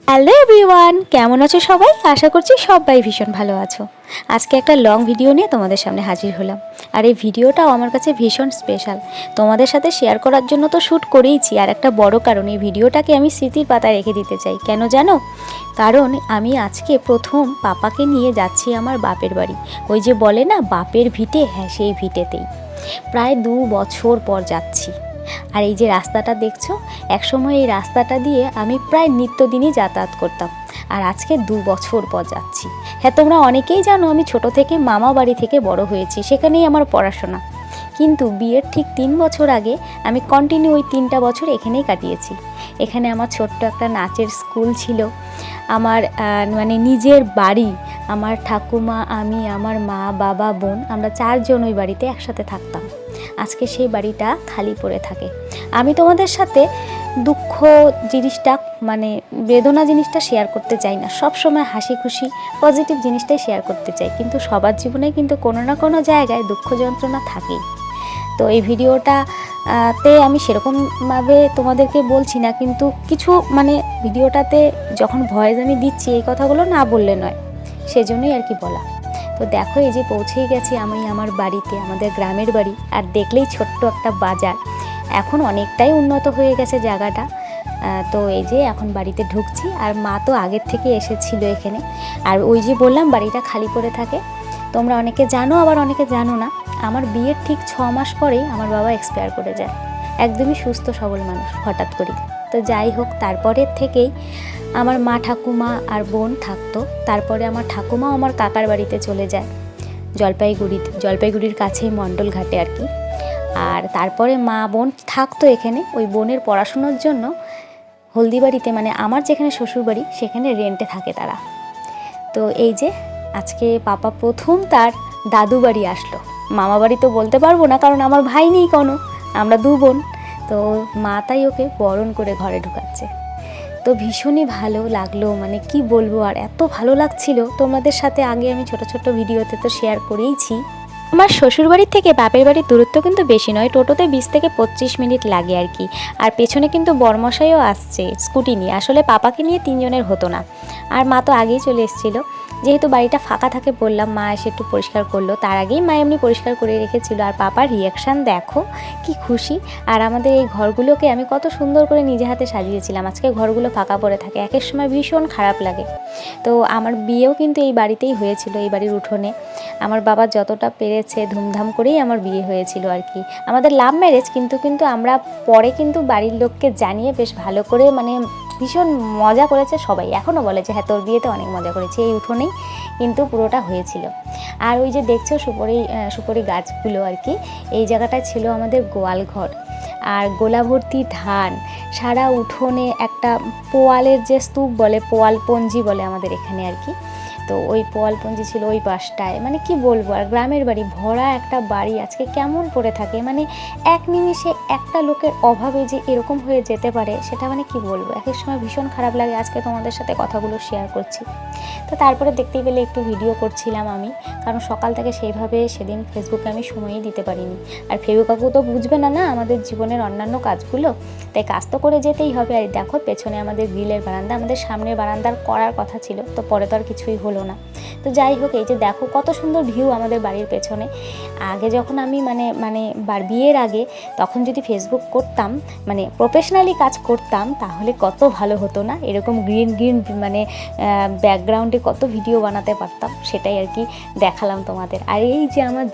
Hello everyone, কেমন আছো সবাই? আশা করছি সবাই ভীষণ ভালো আছো। আজকে একটা লং ভিডিও নিয়ে তোমাদের সামনে হাজির হলাম। আর এই ভিডিওটাও আমার কাছে ভীষণ স্পেশাল। তোমাদের সাথে শেয়ার করার জন্য তো শ্যুট করেইছি, আর একটা বড় কারণ, এই ভিডিওটাকে আমি স্মৃতির পাতায় রেখে দিতে চাই। কেন জানো? কারণ আমি আজকে প্রথম পাপাকে নিয়ে যাচ্ছি আমার বাপের বাড়ি। ওই যে বলে না বাপের ভিটে, হ্যাঁ সেই ভিটেতেই। প্রায় 2 বছর পর যাচ্ছি। আর এই যে রাস্তাটা দেখছো, একসময় এই রাস্তাটা দিয়ে আমি প্রায় নিত্যদিনই যাতায়াত করতাম, আর আজকে 2 বছর পর যাচ্ছি। হ্যাঁ, তোমরা অনেকেই জানো আমি ছোট থেকে মামা বাড়ি থেকে বড় হয়েছি, সেখানেই আমার পড়াশোনা। কিন্তু বিয়ের ঠিক 3 বছর আগে আমি কন্টিনিউ ওই 3টা বছর এখানেই কাটিয়েছি। এখানে আমার ছোট্ট একটা নাচের স্কুল ছিল, আমার মানে নিজের বাড়ি। আমার ঠাকুমা, আমি, আমার মা, বাবা, বোন, আমরা 4 জন ওই বাড়িতে একসাথে থাকতাম। আজকে সেই বাড়িটা খালি পড়ে থাকে। আমি তোমাদের সাথে দুঃখ জিনিসটা, মানে বেদনা জিনিসটা শেয়ার করতে চাই না। সব সময় হাসি খুশি পজিটিভ জিনিসটাই শেয়ার করতে চাই, কিন্তু সবার জীবনে কিন্তু কোনো না কোনো জায়গায় দুঃখ যন্ত্রণা থাকেই। তো এই ভিডিওটাতে আমি সেরকমভাবে তোমাদেরকে বলছি না, কিন্তু কিছু মানে ভিডিওটাতে যখন ভয়েস আমি দিচ্ছি এই কথাগুলো না বললে নয়, সেজন্যই আর কি বলা। তো দেখো, এই যে পৌঁছেই গেছি আমি আমার বাড়িতে, আমাদের গ্রামের বাড়ি। আর দেখলেই ছোট্ট একটা বাজার, এখন অনেকটাই উন্নত হয়ে গেছে জায়গাটা। তো এই যে এখন বাড়িতে ঢুকছি, আর মা তো আগের থেকে এসেছিল এখানে। আর ওই যে বললাম বাড়িটা খালি পড়ে থাকে, তোমরা অনেকে জানো আবার অনেকে জানো না। আমার বিয়ের ঠিক 6 মাস পরেই আমার বাবা এক্সপায়ার করে যায়। একদমই সুস্থ সবল মানুষ, হঠাৎ করে। তো যাই হোক, তারপরের থেকেই আমার মা, ঠাকুমা আর বোন থাকতো। তারপরে আমার ঠাকুমাও আমার কাকার বাড়িতে চলে যায় জলপাইগুড়ির কাছেই মণ্ডল ঘাটে আর কি। আর তারপরে মা বোন থাকতো এখানে, ওই বোনের পড়াশুনোর জন্য হলদিবাড়িতে, মানে আমার যেখানে শ্বশুরবাড়ি সেখানে রেন্টে থাকে তারা। তো এই যে আজকে পাপা প্রথম তার দাদু বাড়ি আসলো। মামা বাড়ি তো বলতে পারবো না, কারণ আমার ভাই নেই কোনো, আমরা 2 বোন। তো মা তাই ওকে বরণ করে ঘরে ঢুকাচ্ছে। তো ভীষণই ভালো লাগলো, মানে কি বলবো, আর এত ভালো লাগছিল। তোমাদের সাথে আগে আমি ছোট ছোট ভিডিওতে তো শেয়ার করেইছি। আমার শ্বশুরবাড়ির থেকে বাপের বাড়ির দূরত্ব কিন্তু বেশি নয়, টোটোতে 20 থেকে 25 মিনিট লাগে আর কি। আর পেছনে কিন্তু বরমশাইও আসছে স্কুটি নিয়ে। আসলে পাপাকে নিয়ে 3 জনের হতো না, আর মা তো আগেই চলে এসেছিলো। যেহেতু বাড়িটা ফাঁকা থাকে বললাম, মা এসে একটু পরিষ্কার করলো। তার আগেই মা এমনি পরিষ্কার করে রেখেছিল। আর পাপার রিয়াকশান দেখো, কি খুশি। আর আমাদের এই ঘরগুলোকে আমি কত সুন্দর করে নিজে হাতে সাজিয়েছিলাম। আজকে ঘরগুলো ফাঁকা পড়ে থাকে, একের সময় ভীষণ খারাপ লাগে। তো আমার বিয়েও কিন্তু এই বাড়িতেই হয়েছিল, এই বাড়ির উঠোনে। আমার বাবা যতটা পেরেছে ধুমধাম করেই আমার বিয়ে হয়েছিল আর কি। আমাদের লাভ ম্যারেজ, কিন্তু আমরা পরে কিন্তু বাড়ির লোককে জানিয়ে বেশ ভালো করে, মানে ভীষণ মজা করেছে সবাই। এখনও বলে যে হ্যাঁ তোর বিয়েতে অনেক মজা করেছি। এই উঠোনেই কিন্তু পুরোটা হয়েছিল। আর ওই যে দেখছো সুপারি গাছগুলো আর কি, এই জায়গাটা ছিল আমাদের গোয়াল ঘর। আর গোলা ভর্তি ধান, সারা উঠোনে একটা পোয়ালের যে স্তূপ বলে, পোয়ালপঞ্জি বলে আমাদের এখানে আর কি। তো ওই পোয়ালপঞ্জি ছিল ওই পাশটায়, মানে কি বলবো। আর গ্রামের বাড়ি, ভরা একটা বাড়ি আজকে কেমন পড়ে থাকে, মানে এক নিমিষে একটা লোকের অভাবে যে এরকম হয়ে যেতে পারে, সেটা মানে কি বলবো। এক এক সময় ভীষণ খারাপ লাগে। আজকে তোমাদের সাথে কথাগুলো শেয়ার করছি। তো তারপরে দেখতেই পেলে একটু ভিডিও করছিলাম আমি, কারণ সকাল থেকে সেইভাবে সেদিন ফেসবুকে আমি সময়ই দিতে পারিনি। আর ফেবু কাকু তো বুঝবে না আমাদের জীবনের অন্যান্য কাজগুলো, তাই কাজ তো করে যেতেই হবে। আর দেখো পেছনে আমাদের গ্রিলের বারান্দা, আমাদের সামনের বারান্দার করার কথা ছিল, তো পরে তো আর কিছুই হলো না। তো যাই হোক, এই যে দেখো কত সুন্দর ভিউ আমাদের বাড়ির পেছনে। আগে যখন আমি মানে বিয়ের আগে তখন যদি ফেসবুক করতাম, মানে প্রফেশনালি কাজ করতাম, তাহলে কত ভালো হতো না। এরকম গ্রিন মানে ব্যাকগ্রাউন্ডে কত ভিডিও বানাতে পারতাম, সেটাই আর কি দেখালাম তোমাদের। আর এই যে আমার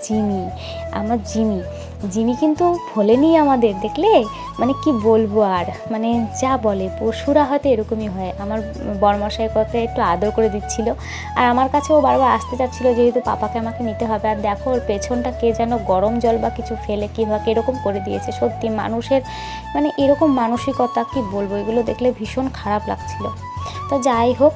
জিমি কিন্তু ভোলেনি আমাদের, দেখলে মানে কি বলবো। আর মানে যা বলে পশুরা হয়তো এরকমই হয়। আমার বরমশাই কথা একটু আদর করে দিচ্ছিল, আর আমার কাছেও বারবার আসতে চাচ্ছিল, যেহেতু পাপাকে আমাকে নিতে হবে। আর দেখো ওর পেছনটা কে যেন গরম জল বা কিছু ফেলে কিভাবে এরকম করে দিয়েছে। সত্যি মানুষের মানে এরকম মানসিকতা, কি বলবো, এগুলো দেখলে ভীষণ খারাপ লাগছিল। তো যাই হোক,